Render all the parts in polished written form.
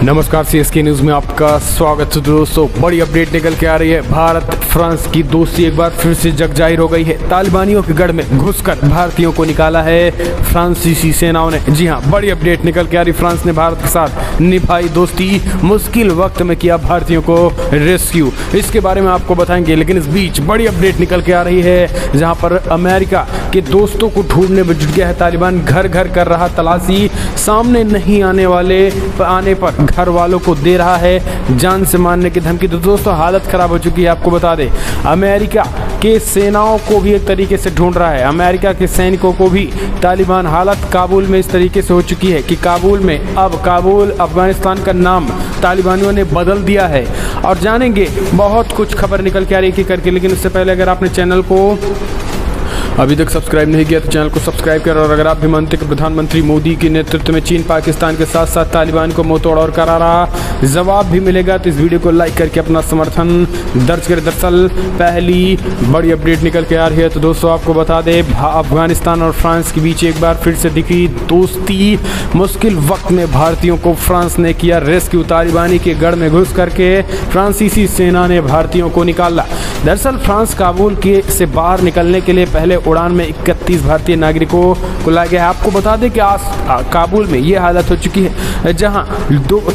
नमस्कार, CSK news में आपका स्वागत है दोस्तों। बड़ी अपडेट निकल के आ रही है। भारत फ्रांस की दोस्ती एक बार फिर से जग जाहिर हो गई है। तालिबानियों के गढ़ में घुसकर भारतीयों को निकाला है फ्रांसीसी सेनाओं ने। जी हां, बड़ी अपडेट निकल के आ रही। फ्रांस ने भारत के साथ निभाई दोस्ती, मुश्किल वक्त में किया भारतीयों को रेस्क्यू। इसके बारे में आपको बताएंगे, लेकिन इस बीच बड़ी अपडेट निकल के आ रही है जहां पर अमेरिका के दोस्तों को ढूंढने में जुट गया है तालिबान। घर घर कर रहा तलाशी, सामने नहीं आने पर घर वालों को दे रहा है जान से मारने की धमकी। तो दोस्तों, हालत खराब हो चुकी है। आपको बता दें, अमेरिका के सेनाओं को भी एक तरीके से ढूंढ रहा है, अमेरिका के सैनिकों को भी तालिबान। हालत काबुल में इस तरीके से हो चुकी है कि काबुल अफगानिस्तान का नाम तालिबानियों ने बदल दिया है। और जानेंगे बहुत कुछ खबर निकल के आ रही है करके। लेकिन उससे पहले अगर आपने चैनल को अभी तक सब्सक्राइब नहीं किया तो चैनल को सब्सक्राइब करें। और अगर आप भी मानते कि प्रधानमंत्री मोदी के नेतृत्व में चीन पाकिस्तान के साथ साथ तालिबान को मुंह तोड़ और करारा जवाब भी मिलेगा, तो इस वीडियो को लाइक करके अपना समर्थन दर्ज करें। दरअसल पहली बड़ी अपडेट निकल के आ रही है। तो दोस्तों, आपको बता दें, अफगानिस्तान और फ्रांस के बीच एक बार फिर से दिखी दोस्ती। मुश्किल वक्त में भारतीयों को फ्रांस ने किया रेस्क्यू। तालिबानी के गढ़ में घुस करके फ्रांसीसी सेना ने भारतीयों को निकाला। दरअसल फ्रांस काबुल से बाहर निकलने के लिए पहले उड़ान में 31 भारतीय नागरिकों को लाया गया है। आपको बता दें कि आज काबुल में ये हालत हो चुकी है जहां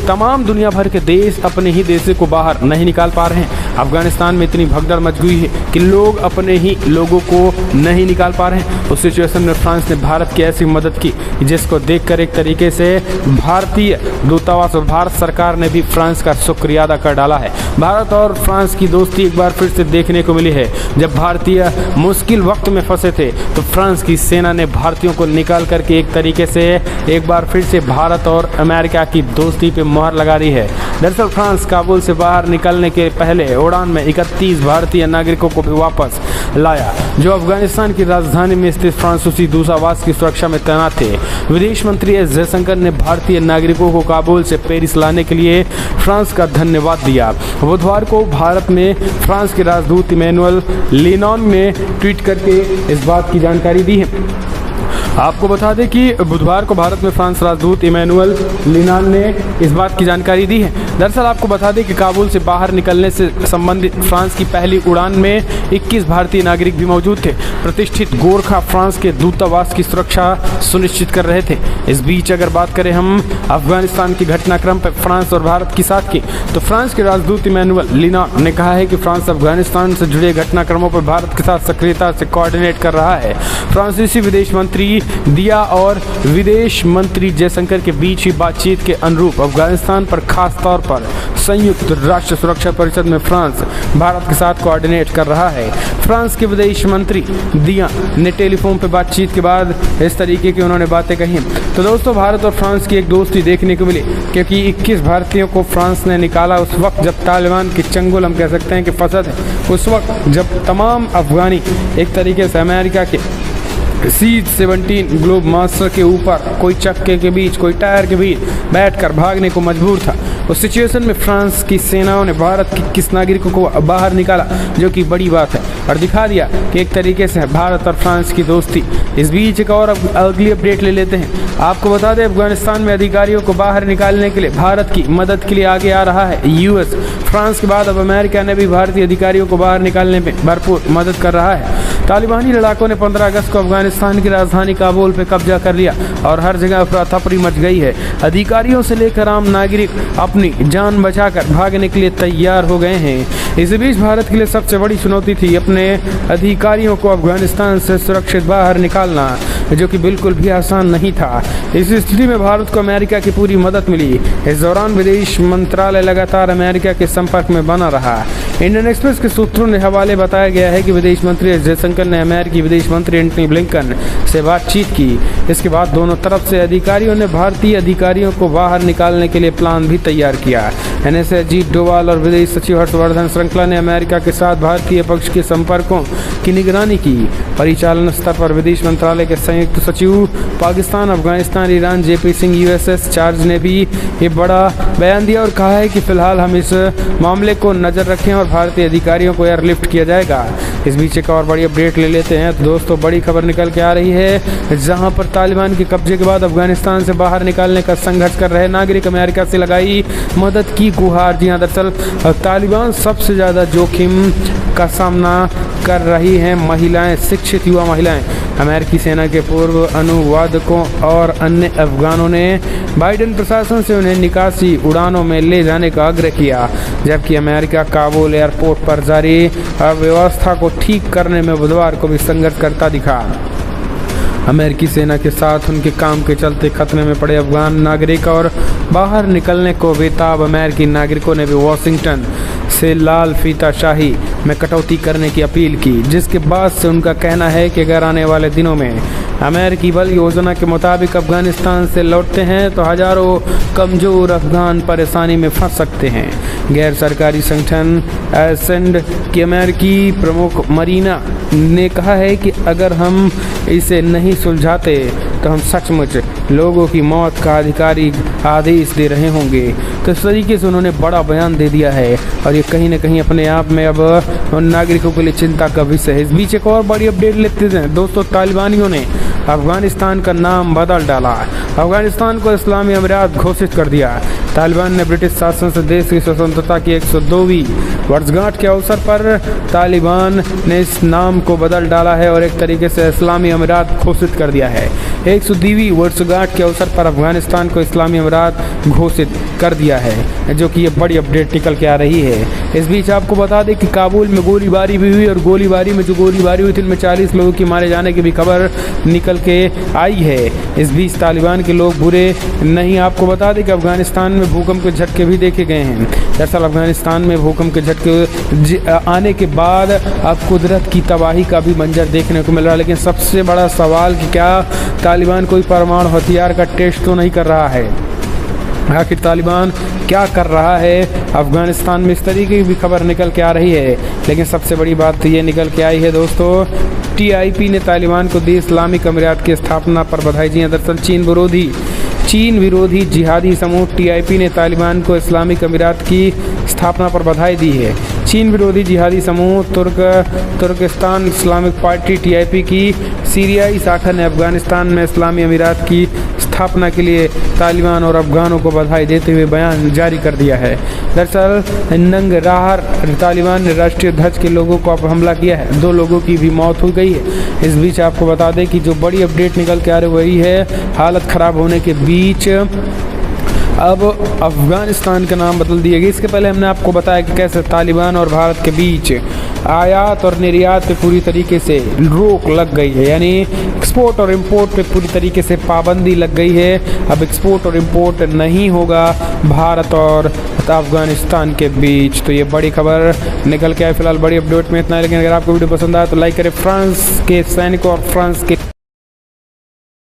तमाम दुनिया भर के देश अपने ही देश को बाहर नहीं निकाल पा रहे हैं। अफगानिस्तान में इतनी भगदड़ मच गई है कि लोग अपने ही लोगों को नहीं निकाल पा रहे हैं। उस सिचुएशन में फ्रांस ने भारत की ऐसी मदद की जिसको देखकर एक तरीके से भारतीय दूतावास और भारत सरकार ने भी फ्रांस का शुक्रिया अदा कर डाला है। भारत और फ्रांस की दोस्ती एक बार फिर से देखने को मिली है। जब भारतीय मुश्किल वक्त में फंसे थे तो फ्रांस की सेना ने भारतीयों को निकाल करके एक तरीके से एक बार फिर से भारत और अमेरिका की दोस्ती पे मुहर लगा रही है। दरअसल फ्रांस काबुल से बाहर निकलने के पहले उड़ान में 31 भारतीय नागरिकों को भी वापस लाया, जो अफगानिस्तान की राजधानी में स्थित फ्रांसीसी दूतावास की सुरक्षा में तैनात थे। विदेश मंत्री एस जयशंकर ने भारतीय नागरिकों को काबुल से पेरिस लाने के लिए फ्रांस का धन्यवाद दिया। बुधवार को भारत में फ्रांस के राजदूत इमैनुअल लिनॉन ने ट्वीट करके इस बात की जानकारी दी है। आपको बता दें कि बुधवार को भारत में फ्रांस राजदूत इमैनुअल लिनॉन ने इस बात की जानकारी दी है। दरअसल आपको बता दें कि काबुल से बाहर निकलने से संबंधित फ्रांस की पहली उड़ान में 21 भारतीय नागरिक भी मौजूद थे। प्रतिष्ठित गोरखा फ्रांस के दूतावास की सुरक्षा सुनिश्चित कर रहे थे। इस बीच अगर बात करें हम अफगानिस्तान की घटनाक्रम पर फ्रांस और भारत की साथ की, तो फ्रांस के राजदूत इमैनुअल लिनॉन ने कहा है कि फ्रांस अफगानिस्तान से जुड़े घटनाक्रमों पर भारत के साथ सक्रियता से कोऑर्डिनेट कर रहा है। फ्रांसीसी विदेश मंत्री दिया और विदेश मंत्री जयशंकर के बीच ही बातचीत के अनुरूप अफगानिस्तान पर खास तौर पर संयुक्त राष्ट्र सुरक्षा परिषद में फ्रांस भारत के साथ कोऑर्डिनेट कर रहा है। फ्रांस के विदेश मंत्री दिया ने टेलीफोन पर बातचीत के बाद इस तरीके की उन्होंने बातें कही। तो दोस्तों, भारत और फ्रांस की एक दोस्ती देखने को मिली, क्योंकि 21 भारतीयों को फ्रांस ने निकाला उस वक्त जब तालिबान के चंगुल हम कह सकते हैं कि फंसा थे। उस वक्त जब तमाम अफगानी एक तरीके से अमेरिका के C-17 ग्लोब मास्टर के ऊपर कोई चक्के के बीच, कोई टायर के बीच बैठकर भागने को मजबूर था। उस सिचुएशन में फ्रांस की सेनाओं ने भारत के 21 नागरिकों को बाहर निकाला, जो कि बड़ी बात है, और दिखा दिया कि एक तरीके से भारत और फ्रांस की दोस्ती। इस बीच एक और अगली अपडेट ले लेते हैं। आपको बता दें, अफगानिस्तान में अधिकारियों को बाहर निकालने के लिए भारत की मदद के लिए आगे आ रहा है यूएस। फ्रांस के बाद अब अमेरिका ने भी भारतीय अधिकारियों को बाहर निकालने में भरपूर मदद कर रहा है। तालिबानी लड़ाकों ने 15 अगस्त को अफगानिस्तान की राजधानी काबुल पे कब्जा कर लिया और हर जगह अफरा-तफरी मच गई है। अधिकारियों से लेकर आम नागरिक अपनी जान बचाकर भागने के लिए तैयार हो गए हैं। इस बीच भारत के लिए सबसे बड़ी चुनौती थी अपने अधिकारियों को अफगानिस्तान से सुरक्षित बाहर निकालना, जो कि बिल्कुल भी आसान नहीं था। इस स्थिति में भारत को अमेरिका की पूरी मदद मिली। इस दौरान विदेश मंत्रालय लगातार अमेरिका के संपर्क में बना रहा। इंडियन एक्सप्रेस के सूत्रों ने हवाले बताया गया है कि विदेश मंत्री एस जयशंकर ने अमेरिकी विदेश मंत्री एंटनी ब्लिंकन से बातचीत की। इसके बाद दोनों तरफ से अधिकारियों ने भारतीय अधिकारियों को बाहर निकालने के लिए प्लान भी तैयार किया। एनएसए अजीत डोवाल और विदेश सचिव हर्षवर्धन श्रृंखला ने अमेरिका के साथ भारतीय पक्ष के संपर्कों की निगरानी की। परिचालन स्तर पर विदेश मंत्रालय के संयुक्त सचिव Pakistan, Afghanistan, Iran JP Singh USS charge ने भी ये बड़ा बयान दिया और कहा है कि फिलहाल हम इस मामले को नजर रखें और और भारतीय अधिकारियों को एयरलिफ्ट किया जाएगा। इस बीच एक और बड़ी अपडेट ले लेते हैं। तो दोस्तों बड़ी खबर निकल के आ रही है, जहां पर तालिबान के कब्जे के बाद अफगानिस्तान से बाहर निकालने का संघर्ष कर रहे नागरिक अमेरिका से लगाई मदद की गुहार। जी हां, दरअसल तालिबान सबसे ज़्यादा जोखिम का सामना कर रही हैं महिलाएं, शिक्षित युवा महिलाएं। अमेरिकी सेना के पूर्व अनुवादकों और अन्य अफगानों ने बाइडेन प्रशासन से उन्हें निकासी उड़ानों में ले जाने का आग्रह किया, जबकि अमेरिका काबुल एयरपोर्ट पर जारी अव्यवस्था को ठीक करने में बुधवार को भी संघर्ष करता दिखा। अमेरिकी सेना के साथ उनके काम के चलते खतरे में पड़े अफगान नागरिक और बाहर निकलने को बेताब अमेरिकी नागरिकों ने भी वाशिंगटन से लाल फीताशाही में कटौती करने की अपील की, जिसके बाद से उनका कहना है कि अगर आने वाले दिनों में अमेरिकी बल योजना के मुताबिक अफगानिस्तान से लौटते हैं तो हजारों कमजोर अफगान परेशानी में फंस सकते हैं। गैर सरकारी संगठन एसेंड की अमेरिकी प्रमुख मरीना ने कहा है कि अगर हम इसे नहीं सुलझाते तो हम सचमुच लोगों की मौत का आधिकारिक आदेश दे रहे होंगे। तो इस तरीके से उन्होंने बड़ा बयान दे दिया है और ये कहीं ना कहीं अपने आप में अब उन नागरिकों के लिए चिंता का विषय है। इस बीच एक और बड़ी अपडेट लेते हैं दोस्तों, तालिबानियों ने अफगानिस्तान का नाम बदल डाला। अफगानिस्तान को इस्लामी अमीरात घोषित कर दिया। तालिबान ने ब्रिटिश शासन से देश की स्वतंत्रता की 102वीं वर्षगांठ के अवसर पर तालिबान ने इस नाम को बदल डाला है और एक तरीके से इस्लामी अमीरात घोषित कर दिया है। 102वीं वर्षगांठ के अवसर पर अफगानिस्तान को इस्लामी अमीरात घोषित कर दिया है, जो कि ये बड़ी अपडेट निकल के आ रही है। इस बीच आपको बता दें कि काबुल में गोलीबारी भी हुई और गोलीबारी में जो गोलीबारी हुई थी उनमें 40 लोगों की मारे जाने की भी खबर निकल के आई है। इस बीच तालिबान के लोग बुरे नहीं। आपको बता दें कि अफगानिस्तान में भूकंप के झटके भी देखे गए हैं। दरअसल अफगानिस्तान में भूकंप के झटके आने के बाद अब कुदरत की तबाही का भी मंजर देखने को मिल रहा है। लेकिन सबसे बड़ा सवाल कि क्या तालिबान कोई परमाणु हथियार का टेस्ट तो नहीं कर रहा है? आखिर तालिबान क्या कर रहा है अफगानिस्तान में? इस तरीके की भी खबर निकल के आ रही है। लेकिन सबसे बड़ी बात तो ये निकल के आई है दोस्तों, TIP ने तालिबान को दी इस्लामिक अमीरात की स्थापना पर बधाई दी है। दरअसल चीन विरोधी जिहादी समूह TIP ने तालिबान को इस्लामिक अमीरात की स्थापना पर बधाई दी है। चीन विरोधी जिहादी समूह तुर्किस्तान इस्लामिक पार्टी TIP की सीरियाई शाखा ने अफगानिस्तान में इस्लामी अमीरात की स्थापना के लिए तालिबान और अफगानों को बधाई देते हुए बयान जारी कर दिया है। दरअसल नंगरहार तालिबान ने राष्ट्रीय ध्वज के लोगों को अब हमला किया है। 2 लोगों की भी मौत हो गई है। इस बीच आपको बता दें कि जो बड़ी अपडेट निकल के आ रही है, हालत ख़राब होने के बीच अब अफगानिस्तान का नाम बदल दिया गया। इसके पहले हमने आपको बताया कि कैसे तालिबान और भारत के बीच आयात और निर्यात पे पूरी तरीके से रोक लग गई है, यानी एक्सपोर्ट और इंपोर्ट पे पूरी तरीके से पाबंदी लग गई है। अब एक्सपोर्ट और इंपोर्ट नहीं होगा भारत और अफगानिस्तान के बीच। तो ये बड़ी खबर निकल के आए। फिलहाल बड़ी अपडेट में इतना है, लेकिन अगर आपको वीडियो पसंद आया तो लाइक करें। फ्रांस के सैनिकों और फ्रांस के